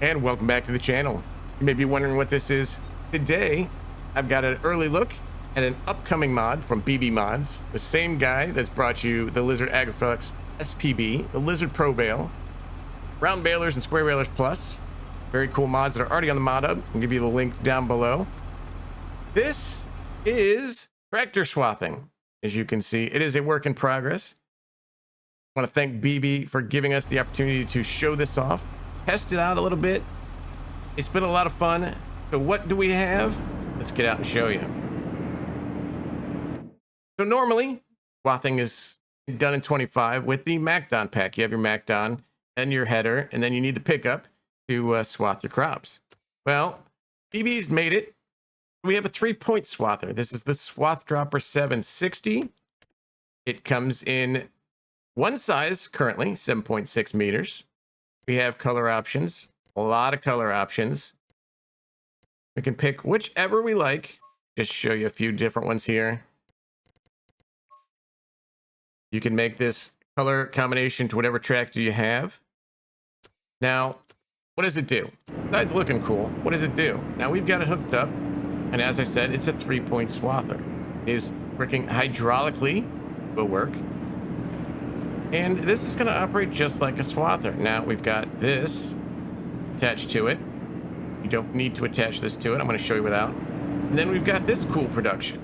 And welcome back to the channel. You may be wondering what this is. Today, I've got an early look at an upcoming mod from BBMods, the same guy that's brought you the Lizard Agriflux SPB, the Lizard Pro Bale, Round Balers and Square Balers Plus. Very cool mods that are already on the Modhub. I'll give you the link down below. This is tractor swathing. As you can see, it is a work in progress. I want to thank BB for giving us the opportunity to show this off, test it out a little bit. It's been a lot of fun. So what do we have? Let's get out and show you. So normally, swathing is done in 25 with the MacDon pack. You have your MacDon and your header, and then you need the pickup to swath your crops. Well, BB's made it. We have a 3-point swather. This is the Swath Dropper 760. It comes in one size currently, 7.6 meters. We have color options, a lot of color options. We can pick whichever we like. Just show you a few different ones here. You can make this color combination to whatever tractor you have. Now, what does it do? Besides looking cool, what does it do? Now we've got it hooked up, and as I said, it's a 3-point swather. It is working hydraulically, will work. And this is going to operate just like a swather. Now we've got this attached to it. You don't need to attach this to it. I'm going to show you without. And then we've got this cool production.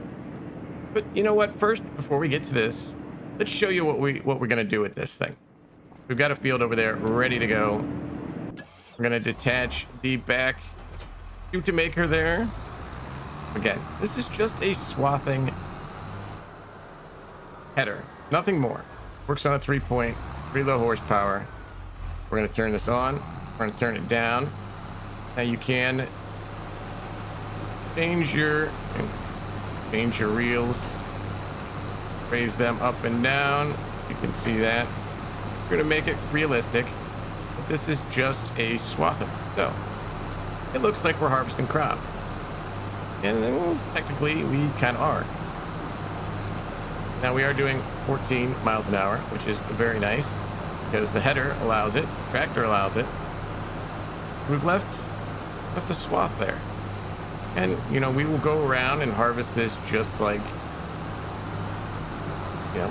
But you know what? First, before we get to this, let's show you what we're going to do with this thing. We've got a field over there ready to go. We're going to detach the back shoot maker there. Again, this is just a swathing header, nothing more. Works on a 3-point, pretty low horsepower. We're going to turn this on. We're going to turn it down. Now you can change your reels, raise them up and down. You can see that. We're going to make it realistic. But this is just a swather. So it looks like we're harvesting crop. And then technically we kind of are. Now we are doing 14 miles an hour, which is very nice because the header allows it, tractor allows it. We've left the swath there. And, you know, we will go around and harvest this just like, you know,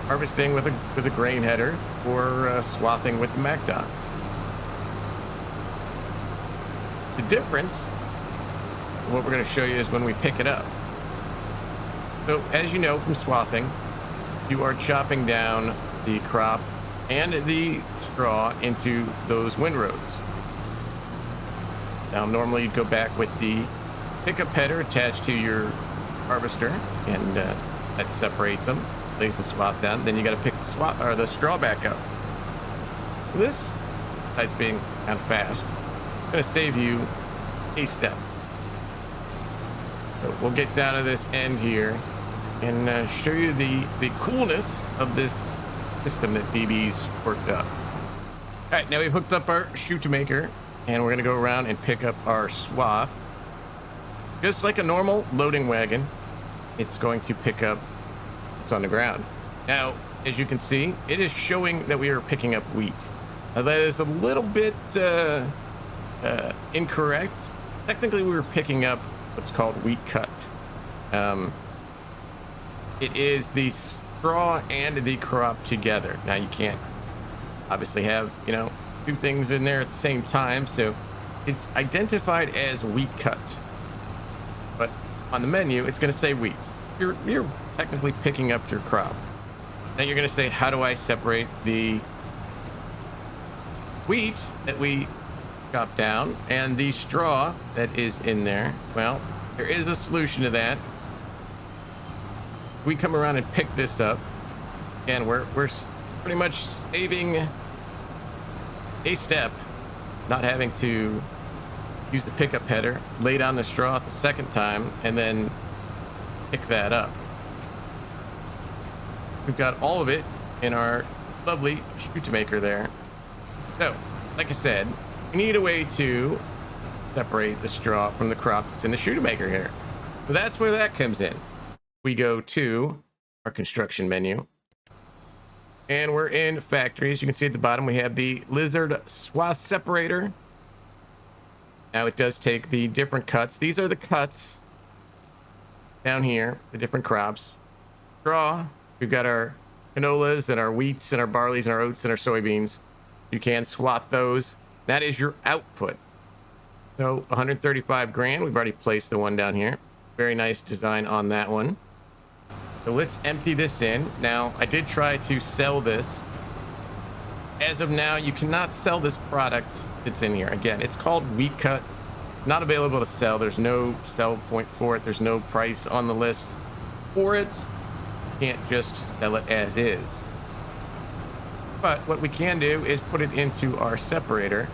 harvesting with a grain header or swathing with the MacDon. The difference, what we're going to show you is when we pick it up. So as you know from swathing, you are chopping down the crop and the straw into those windrows. Now normally you'd go back with the pickup header attached to your harvester, and that separates them, lays the swath down. Then you got to pick the swath or the straw back up. This, besides being kind of fast, is going to save you a step. So we'll get down to this end here and show you the coolness of this system that BB's worked up. All right, now we've hooked up our shoot maker, and we're going to go around and pick up our swath. Just like a normal loading wagon, it's going to pick up what's on the ground. Now, as you can see, it is showing that we are picking up wheat. Now, that is a little bit incorrect. Technically, we were picking up what's called wheat cut. It is the straw and the crop together. Now you can't obviously have, you know, two things in there at the same time, so it's identified as wheat cut. But on the menu, it's going to say wheat. You're technically picking up your crop. Now you're going to say, how do I separate the wheat that we chop down and the straw that is in there? Well, there is a solution to that. We come around and pick this up, and we're pretty much saving a step, not having to use the pickup header, lay down the straw the second time, and then pick that up. We've got all of it in our lovely shoot maker there. So, like I said, we need a way to separate the straw from the crop that's in the shoot maker here. So that's where that comes in. We go to our construction menu, and we're in factories. You can see at the bottom we have the Lizard Swath Separator. Now it does take the different cuts. These are the cuts down here, the different crops. Straw, we've got our canolas and our wheats and our barleys and our oats and our soybeans. You can swath those. That is your output. So 135 grand. We've already placed the one down here. Very nice design on that one. So let's empty this in. Now, I did try to sell this. As of now, you cannot sell this product that's in here. Again, it's called wheat cut. Not available to sell. There's no sell point for it. There's no price on the list for it. You can't just sell it as is. But what we can do is put it into our separator.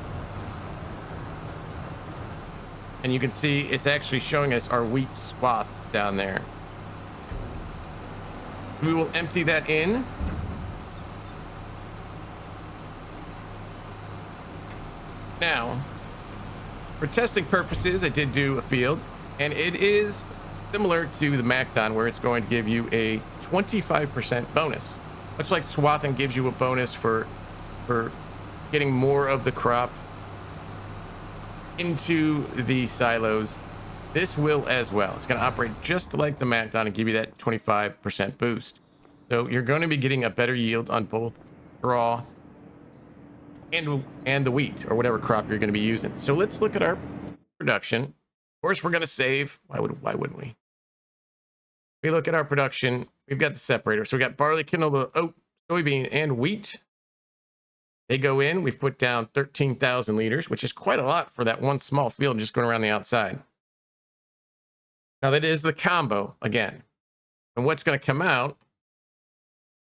And you can see it's actually showing us our wheat swath down there. We will empty that in. Now, for testing purposes, I did do a field, and it is similar to the MacDon, where it's going to give you a 25% bonus. Much like swathing gives you a bonus for getting more of the crop into the silos, this will as well. It's going to operate just like the MacDon and give you that 25% boost. So you're going to be getting a better yield on both straw and the wheat, or whatever crop you're going to be using. So let's look at our production. Of course, we're going to save. Why wouldn't we? We look at our production. We've got the separator. So we got barley, canola, oat, soybean, and wheat. They go in. We've put down 13,000 liters, which is quite a lot for that one small field just going around the outside. Now that is the combo again. And what's going to come out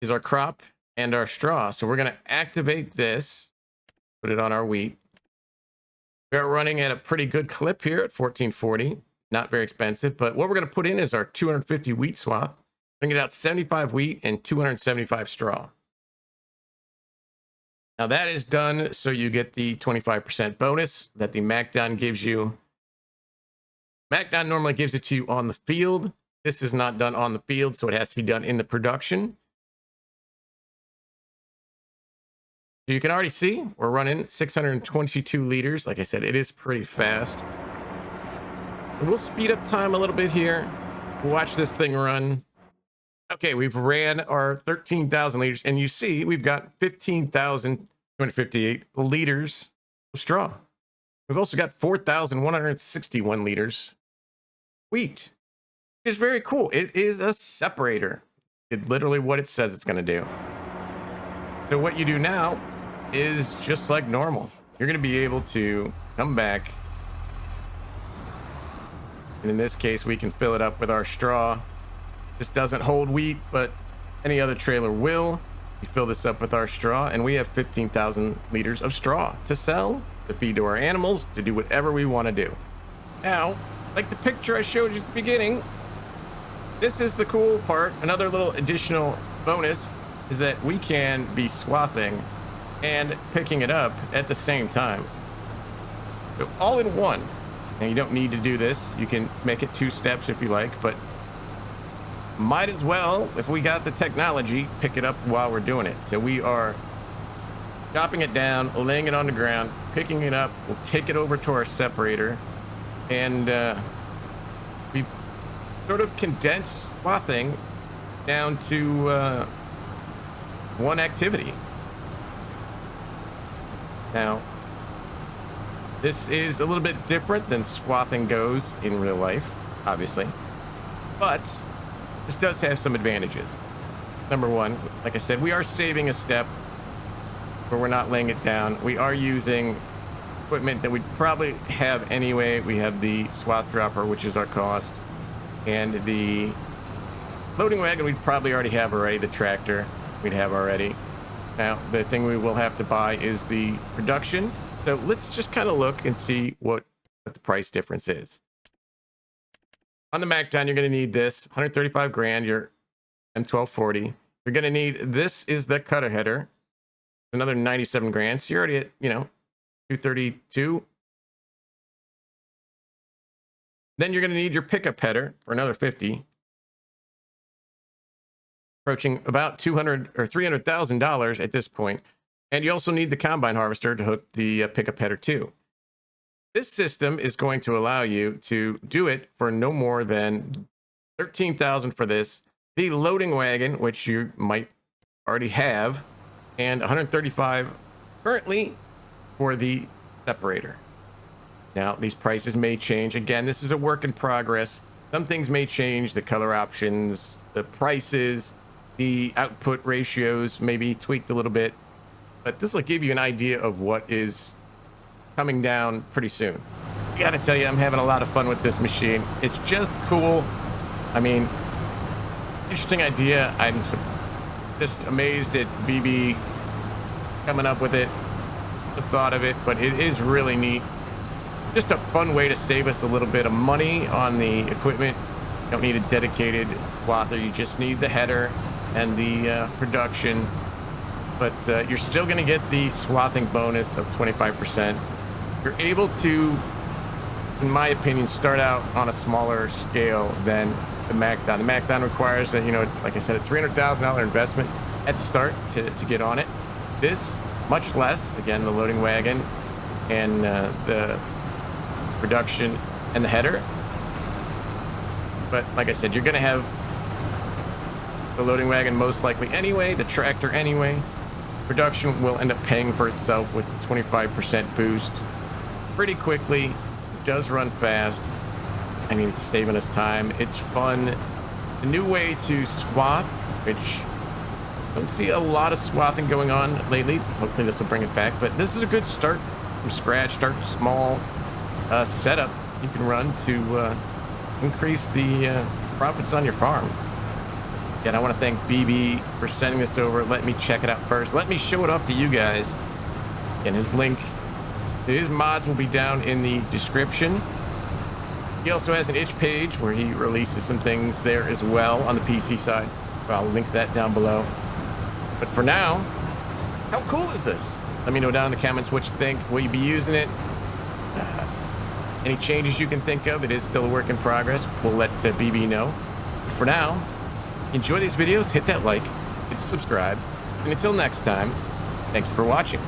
is our crop and our straw. So we're going to activate this, put it on our wheat. We're running at a pretty good clip here at 1440. Not very expensive, but what we're going to put in is our 250 wheat swath. Bring it out 75 wheat and 275 straw. Now that is done so you get the 25% bonus that the MacDon gives you. MacDon normally gives it to you on the field. This is not done on the field, so it has to be done in the production. So you can already see we're running 622 liters. Like I said, it is pretty fast. And we'll speed up time a little bit here. We'll watch this thing run. Okay, we've ran our 13,000 liters, and you see we've got 15,258 liters of straw. We've also got 4,161 liters wheat. It's very cool. It is a separator. It's literally what it says it's going to do. So what you do now is just like normal. You're going to be able to come back. And in this case, we can fill it up with our straw. This doesn't hold wheat, but any other trailer will. We fill this up with our straw, and we have 15,000 liters of straw to sell, to feed to our animals, to do whatever we want to do. Now, like the picture I showed you at the beginning, this is the cool part. Another little additional bonus is that we can be swathing and picking it up at the same time. So all in one. And you don't need to do this. You can make it 2 steps if you like, but might as well, if we got the technology, pick it up while we're doing it. So we are chopping it down, laying it on the ground, picking it up. We'll take it over to our separator, and we've sort of condensed swathing down to one activity. Now, this is a little bit different than swathing goes in real life, obviously, but this does have some advantages. Number one, like I said, we are saving a step where we're not laying it down. We are using equipment that we'd probably have anyway. We have the swath dropper, which is our cost, and the loading wagon we'd probably already have already. The tractor we'd have already. Now, the thing we will have to buy is the production. So let's just kind of look and see what the price difference is. On the MacDon, you're going to need this 135 grand, your M1240. You're going to need, this is the cutter header, another 97 grand. So you're already at, 232. Then you're going to need your pickup header for another 50. Approaching about $200 or $300,000 at this point. And you also need the combine harvester to hook the pickup header to. This system is going to allow you to do it for no more than 13,000 for this, the loading wagon, which you might already have, and 135 currently for the separator. Now, these prices may change. Again, this is a work in progress. Some things may change, the color options, the prices, the output ratios may be tweaked a little bit, but this will give you an idea of what is coming down pretty soon. I gotta tell you, I'm having a lot of fun with this machine. It's just cool. I mean, interesting idea. I'm just amazed at BB coming up with it, the thought of it, but it is really neat. Just a fun way to save us a little bit of money on the equipment. You don't need a dedicated swather. You just need the header and the production, but you're still going to get the swathing bonus of 25%. You're able to, in my opinion, start out on a smaller scale than the MacDon. The MacDon requires a, like I said, a $300,000 investment at the start to get on it. This, much less. Again, the loading wagon and the production and the header. But like I said, you're going to have the loading wagon most likely anyway, the tractor anyway. Production will end up paying for itself with a 25% boost pretty quickly. It does run fast. I mean, it's saving us time. It's fun. A new way to swath, which I don't see a lot of swathing going on lately. Hopefully this will bring it back, but this is a good start from scratch, start small setup you can run to increase the profits on your farm. Again, I want to thank BB for sending this over. Let me check it out first. Let me show it off to you guys. And his link to his mods will be down in the description. He also has an itch page where he releases some things there as well on the PC side. Well, I'll link that down below. But for now, how cool is this? Let me know down in the comments what you think. Will you be using it? Any changes you can think of? It is still a work in progress. We'll let BB know. But for now, enjoy these videos, hit that like, hit subscribe, and until next time, thank you for watching.